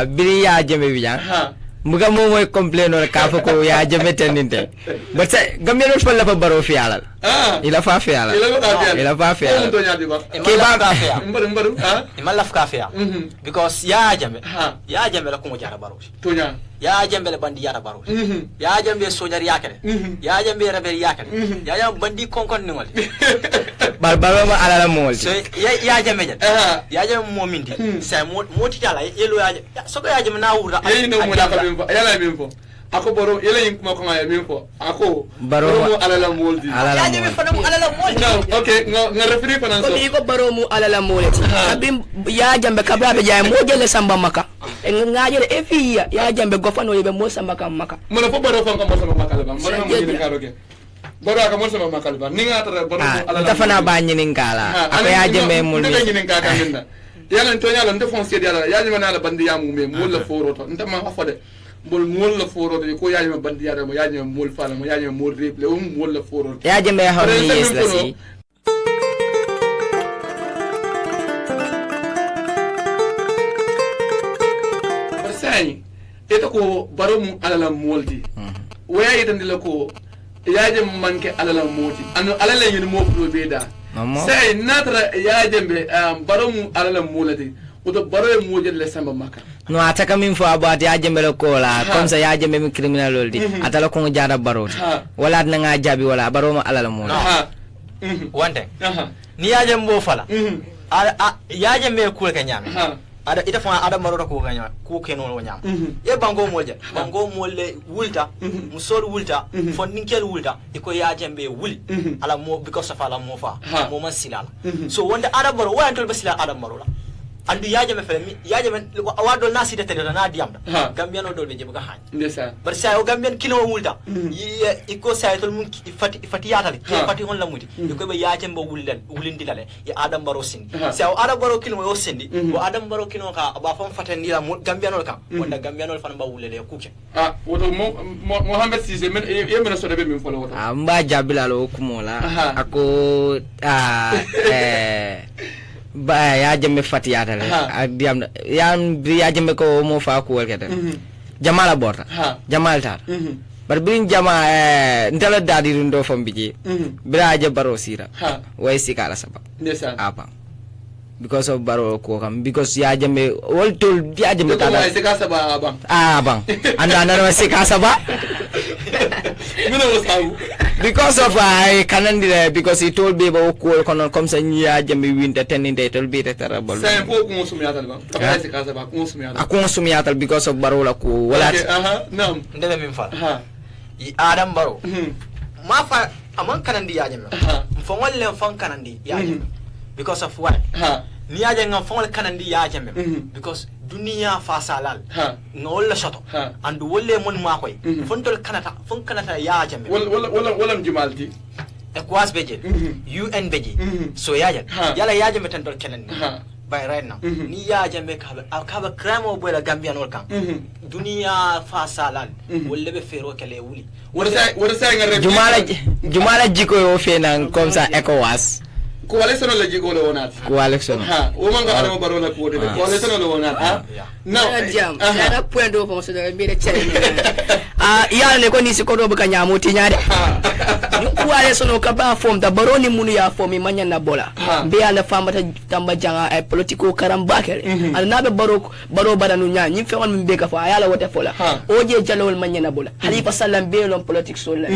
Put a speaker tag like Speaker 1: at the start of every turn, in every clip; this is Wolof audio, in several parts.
Speaker 1: biri ya jeme bijan muga mo moy complain wala ka fa ko ya jeme teninte but say gambe no fa la fa Barrow fi alal ila fa fi alal ila fa fi alal
Speaker 2: ke ba mbaru imalla fa fi because ya jeme la ko mo jara Barrow
Speaker 3: tonya
Speaker 2: ya jembe le bandi yara Barrow ya jembe sojar yakale ya jembe rebel yakale ya jam bandi konkon ni ngol
Speaker 1: Barrow ma alala mol
Speaker 2: so ya jembe ya jembe mo mindi say mo titala yelo ya so ko ya jembe na wura
Speaker 3: no mo da ka bimfo yala bimfo ako Barrow yela yin kuma ko ngaya bimfo ako
Speaker 1: Barrow
Speaker 3: mo alala mol di
Speaker 2: ya jembe fa mo alala mol
Speaker 3: no okay nga referee ko nan so
Speaker 4: ko Barrow mo alala mol abim ya jembe kabla be jay mo jele samba maka ngajere efia ya jambe gofano yebe mo samba kam maka
Speaker 3: mona fo Barrow fam kam mo samba makal ba mona mo ni karo ke Barrow ka mo samba makal ba ni ngata Barrow ala
Speaker 1: ta fana ba nyinin kala ko ya jambe mo
Speaker 3: ni nyinin ka kan minda yalla to nyala nte fon sedi yalla ya nyima na bandi ya mu me mo la foroto nta ma afode bol mo la foroto ko ya nyima bandi ya mo ya nyima mo fala mo ya nyima mo reple mo la foroto
Speaker 1: ya jambe ha ni yes la si
Speaker 3: ita ko Barrow mu alala moldi waya ita ndila ko yaje manke alala moti anu alala yin mo pro beda sai natra yaje be Barrow mu alala molati oto Barrow mu je le samba maka
Speaker 1: no ataka min fo abati yaje be ko la comme ça yaje be criminal loldi atala ko jara Barrow wala na nga jabi wala Barrow mu alala mol
Speaker 2: one thing ni yaje mbo fala yaje me ko ka nyame ada ita fa ada marora ko ganya ko keno no nyam e bango moja bango molle wulta musol wulta fondinkel wulta iko ya jembe wul ala mo because of ala mo fa mo man silala so wonde ada baro wa antol basila ada marola andu ya jeme fele ya jeme wado nasi de tele na diamda gambian do be jeba han
Speaker 3: ndesa
Speaker 2: bar sa o gambian kilo wulta iko sa tol mun fati yatal fati on la muti iko be ya jembe wulindi lale ya adam baro sindi sa o adam baro kilo o sindi o adam baro kilo ka ba fam fatani la gambian kan wonda gambian fan ba wulele kuke
Speaker 3: woto Mohammed Cissé men yemena so de be min folo woto
Speaker 1: mba jabilalo kumola ako ba ya jemme fatiyata le diam ya jemme ko mo fa ko welkete jamala borta jamal tar bar bin jama ndala dadi rundo fam biji bira je Barrow sira way sikala saba
Speaker 3: ndesa
Speaker 1: apa because of Barrow ko kam because ya jemme wol tol ya jemme tada
Speaker 3: way sikala saba abang
Speaker 1: abang anda na sikala saba
Speaker 3: mina wasawu
Speaker 1: because of kanandire because he told me about ko kono comme ça nya jambe winter teninde tol be terrible
Speaker 3: c'est pour ko sumiyatal ba ka se ka ba ko sumiyatal
Speaker 1: ako sumiyatal because of Barrow la ko wala
Speaker 3: nam
Speaker 2: ndebe min fa i adam Barrow ma fa aman kanandi ya jambe fo walle fon kanandi ya jambe because of what ni ya jambe fon kanandi ya jambe because dunia fa salal ngol la shoto andu wolle mon ma koy fontol kanata ya jambe
Speaker 3: wala jumalti
Speaker 2: ekwas beje UN beje so ya yala ya jambe tan dol kenen by right now ni ya jambe ka ba crime o bola gambian ol kan dunia fa salal wolle be fero kele wuli
Speaker 3: wala say nga
Speaker 1: jumala jiko yo fenan comme ça ECOWAS
Speaker 3: coalition la jigo le wonat
Speaker 1: coalition
Speaker 3: o manga Adama Barrow la ko de coalition le wonat no
Speaker 4: jam na point do fo so de be de chele ya le ko ni si ko do ba nyamo ti nyaade ni coalition no ka ba form da Barrow ni munu ya form manya na bola be ya na famba tamba janga ay politico karamba kere al na be Barrow badanu nya ni fe won be ka fa ya la wote fola o je jalol manya na bola Halifa Sallam be lon politique so la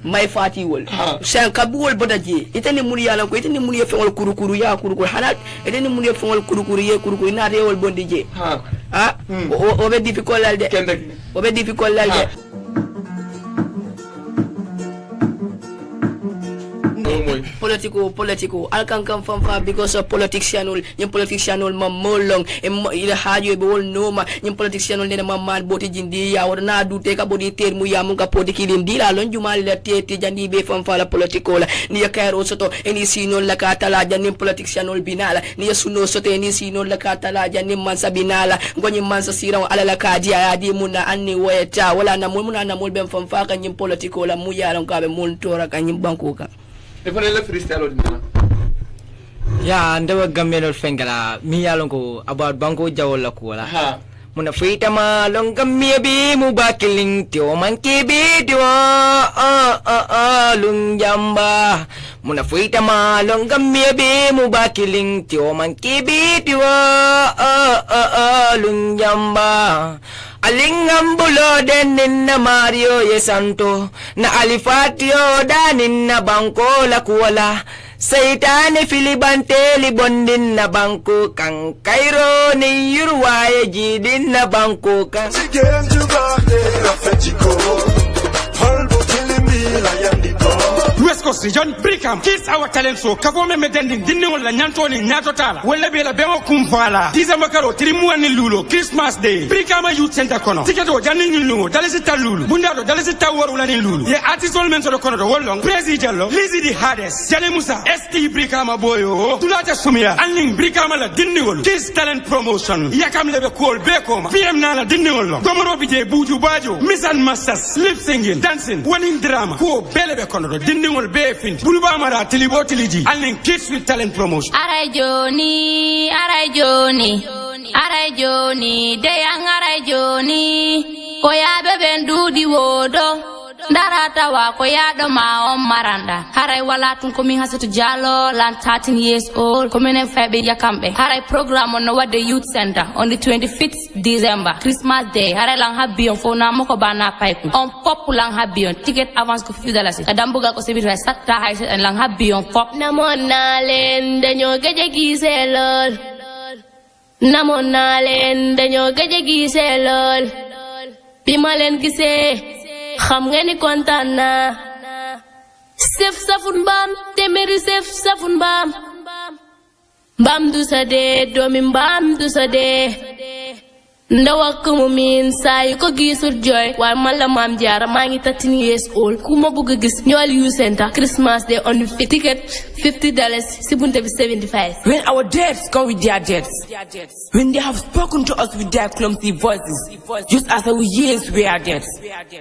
Speaker 4: may fati wol sen ka bu wol bodaji itani munu ya la ko itani munu ya fe wol kurukuru ya kurukuru hanat itani munu ya fe wol kurukuru ye kurukuru na re wol bondi je o be difficult lalde o be difficult lalde politico alkan kam fam fa because of politicianul nyim politicianul mamolong ila hajo be wol noma nyim politicianul ne mamman boti jindi ya wona du te ka bodi ter mu ya mun ka politiki lim dila lon jumal la tete jandi be fam fa la politico la ni ya kairo soto eni sinol la ka tala janim politicianul binala ni ya suno soto eni sinol la ka tala janim man sabinala ngoni man sa siraw ala la ka dia ya di mun anni wayta wala na mun na mul ben fam fa ka nyim politico la mu ya lon ka be mun tora ka nyim banko ka
Speaker 3: e fane le freestyle dina
Speaker 1: ya ndewa gambeno fengala mi yalon ko about banko jawol la ko wala muna fuita malonga miyabi mubakiling tio mankibi tio lungjamba muna fuita malonga miyabi mubakiling tio mankibi tio lungjamba alingambulo den ninna Mario ye santo na alifatio da ninna banko la kuwala Saitane filibanteli bondin na banko kang Cairo ni yurwaye jidin na banko kang
Speaker 5: West Coast region Brickham kids our talent show kafo me medending dinne wala nyantoni nyato tala wala bela bema kumfala December karo trimu ani lulo Christmas day Brickham youth center kono tiketo janni ni lulo dalesi talulu bundado dalesi tawor wala ni lulu ye artist all men so kono do wolong president Lizzy the hardest Jale Musa ST Brickham boyo tulata sumia anning Brickham la dinne wol kids talent promotion yakam lebe call bekoma PM nana dinne wol gomoro bije buju bajo miss and masters lip singing dancing winning drama ko belebe kono do dinne wol be fin buluba mara tilibo tiliji anning kids with talent promotion
Speaker 6: aray joni de yang aray joni ko ya bebe ndudi wodo ndarata wa ko ya do ma on maranda haray wala tun ko min hasatu jalo lan 13 years old ko menen febe yakambe haray program on what the youth center on the 25th December Christmas day haray lang habion fo na mako bana payku on pop lang habion ticket avance ko $50 kadam buga ko sebi satta hay lang habion pop namona len daño geje giselol namona len daño geje giselol bimalen gise xam nga ni kontaan naa sef safun mbaam téeméeri sef safun mbaam mbaam du sa dee doomi mbaam du sa dee ndaw ak mu miin saa yu ko gisul jooy waaye man la maam jaara maa ngi 13 years old ku ma bëgg a gis ñëwal youth center Christmas day on the ticket $50 si bunte bi 75.
Speaker 7: When our dads come with their dads, when they have spoken to us with their clumsy voices, just as our years we are dead,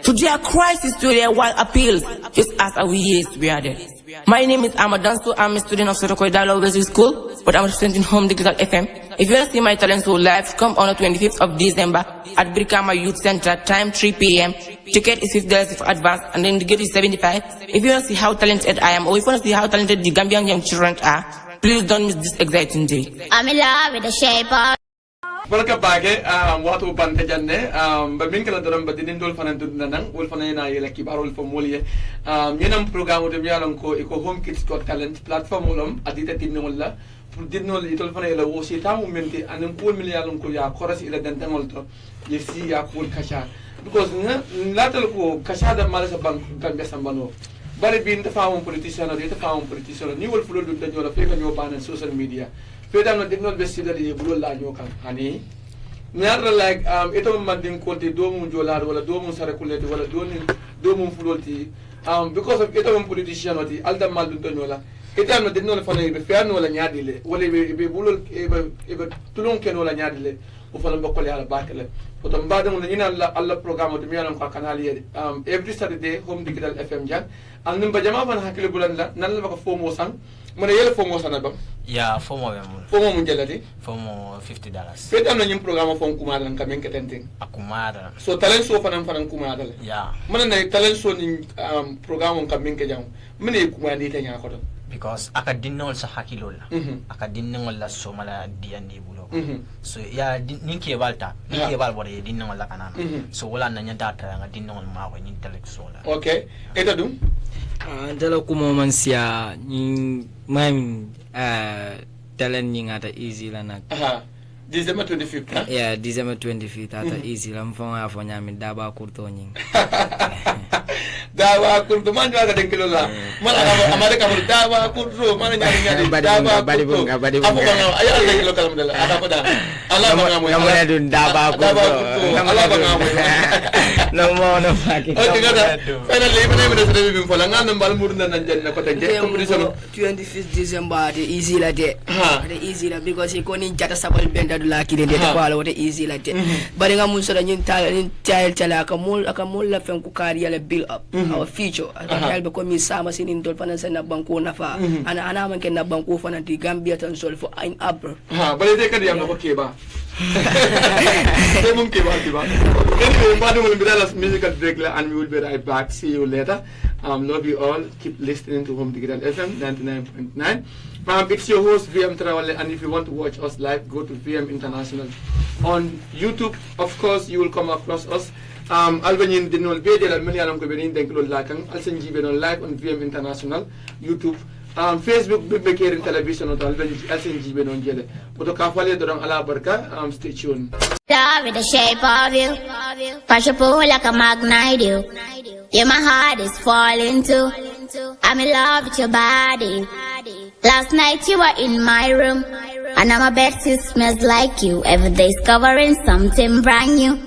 Speaker 7: to their crisis, to their wild appeals, just as our years we are dead. My name is Amadanso. I'm a student of Sotokoi Dialogue Basic School, but I'm a student in Home Digital FM. If you want to see my talent show live, come on the 25th of December at Brikama Youth Center, time 3 p.m. Ticket is $50 for advance, and then the gate is 75. If you want to see how talented I am, or if you want to see how talented the Gambian young children are, please don't miss this exciting day.
Speaker 6: I'm in love with the shape of
Speaker 3: barka bage watu bante janne ba min kala doram ba dinin dol fanan tudna nan wol fanan na yela kibarol fo moliye yenam programme to mialon ko iko home kids got talent platform olom adita tinno wala pour dinno itol fanan yela wo si tamu menti anen ko milyalon ko ya koras ila dantangol to yesi ya ko kasha because latal ko kasha da malasa bank gambe sambano bari bin ta fawon politician o ta fawon politician ni wol fulo dum daño la feka ñoo banen social media fedam no dignol be sidali bulol la ñokam hani ñaara like ito mandin konti do mu jolar wala do mu sarakulete wala do mu fulolti because of ito politician oti alda mal dum dañola ito no dignol fane be ferno wala ñaadile wala be bulol e tulon ken wala ñaadile o fana be kole ala bakale oto mbadam no ñina alla programme to mi yalam ko canal yede every Saturday Home Digital FM jan andum ba jama fan hakile bulan la nan la ko fomo sang mona yele fomo sana bam
Speaker 2: ya fomo
Speaker 3: mun jelati
Speaker 2: fomo $50
Speaker 3: fetam na ñim programme fon kuma lan kamen ketenten
Speaker 2: akumara
Speaker 3: so talent so fanan kuma dal
Speaker 2: ya
Speaker 3: mona na talent so ni programme kamen ke jam mene kuma ni tanya ko to
Speaker 2: because aka dinnol sa hakilola aka dinnol la so mala diandi bulo so ya ninke balta ninke bal bore dinnol la kanana so wala na nyanta ta nga dinnol ma ko nyin talek so la
Speaker 3: okay eta dum
Speaker 1: dala kuma man siya ni mam talent ni ngata easy la nak
Speaker 3: December 25th ha
Speaker 1: yeah December 25th ata easy la mfonga afo nyami daba kurto nying
Speaker 3: dawa kurto man jaga den kilo la mala amade kamul dawa kurto man nyari dawa
Speaker 1: badi bunga
Speaker 3: apo banga ay alla kilo kalam dala ada pada ala banga mo
Speaker 1: ngamo dun daba kurto
Speaker 3: ala banga mo
Speaker 1: no faki
Speaker 3: okay gada finally even the ready bim fola ngam mbal murna nan janna ko tagge competition
Speaker 4: 25th December the easy la de the easy la because he koni jata sabal benda da la ki de ko ala wote easy like that bari nga mun so da ñin tala aka mol la fen ku kari la build up our future aka helbe ko mi sama sinin dol fana sen na banko nafa ana man ken na banko fana di Gambia tan sol fo in abro
Speaker 3: bari de kadi am ko keba anyway, we'll be the musical break and we will be right back. See you later. Love you all. Keep listening to Home Digital FM 99.9. It's your host VM Travel, and if you want to watch us live, go to VM International on YouTube. Of course, you will come across us. Albanyan dinol beje la milianam ko benin denklo lakang alsen jibe non live on VM International YouTube. Facebook be in television on alsen jibe non jele. Boto ka fale dorang ala barka. Stay tuned.
Speaker 6: Love with the shape of you. Push and pull like a magnet you. Yeah, my heart is falling too. I'm in love with your body. Last night you were in my room, and now my bed still smells like you. Every day's covering something brand new.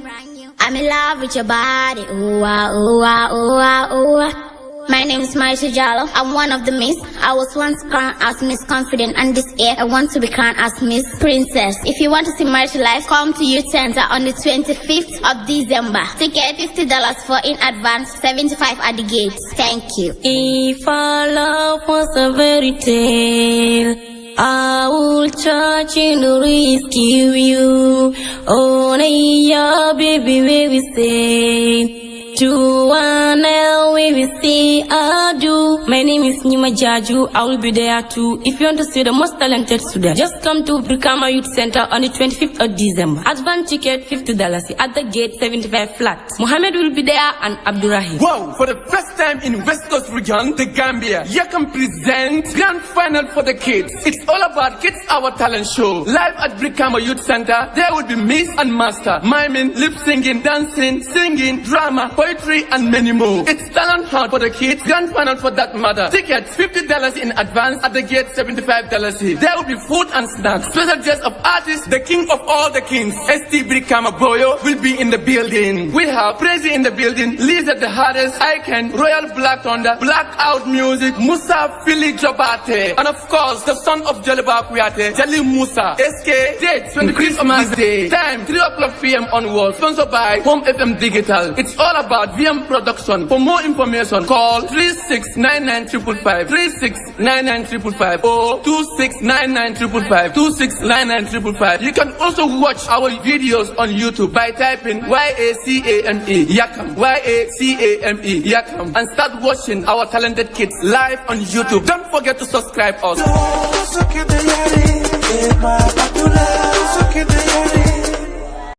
Speaker 6: I'm in love with your body. Ooh ah, ooh ah, ooh ah, ooh ah. My name is Maisha Jallo. I'm one of the Miss. I was once crowned as Miss Confident, and this year I want to be crowned as Miss Princess. If you want to see Maisha live, come to Youth Center on the 25th of December. Ticket $50 for in advance, $75 at the gates. Thank you.
Speaker 8: If our love was a fairy tale, I will charge and rescue you. Oh, yeah, baby, baby, say. To one L, we will see I do. My name is Nima Jaju. I will be there too. If you want to see the most talented student, just come to Brikama Youth Center on the 25th of December. Advance ticket $50. At the gate, 75 flat. Mohammed will be there and Abdurrahim.
Speaker 5: Wow! For the first time in West Coast region, the Gambia, Yakam presents grand final for the kids. It's all about Kids Our Talent Show. Live at Brikama Youth Center, there will be Miss and Master, miming, lip singing, dancing, singing, drama, poetry, and many more. It's talent hunt for the kids, grand final for that matter. Tickets $50 in advance, at the gate $75 each. There will be food and snacks. Special guest of artists, the king of all the kings, ST Brikama Boyo, will be in the building. We have Prezi in the building, Lisa the hardest, Icon, Royal Black Thunder, Blackout Music, Musa Philly Jobate, and of course the son of Jaliba Kuyate, Jali Musa. SK, date 20 Christmas Day, time 3 o'clock p.m. onwards, sponsored by Home FM Digital. It's all about VM production. For more information, call 369955, 369955, or 269955, 269955. You can also watch our videos on YouTube by typing YACAME, Yakam, YACAME, Yakam, and start watching our talented kids live on YouTube. Don't forget to subscribe us.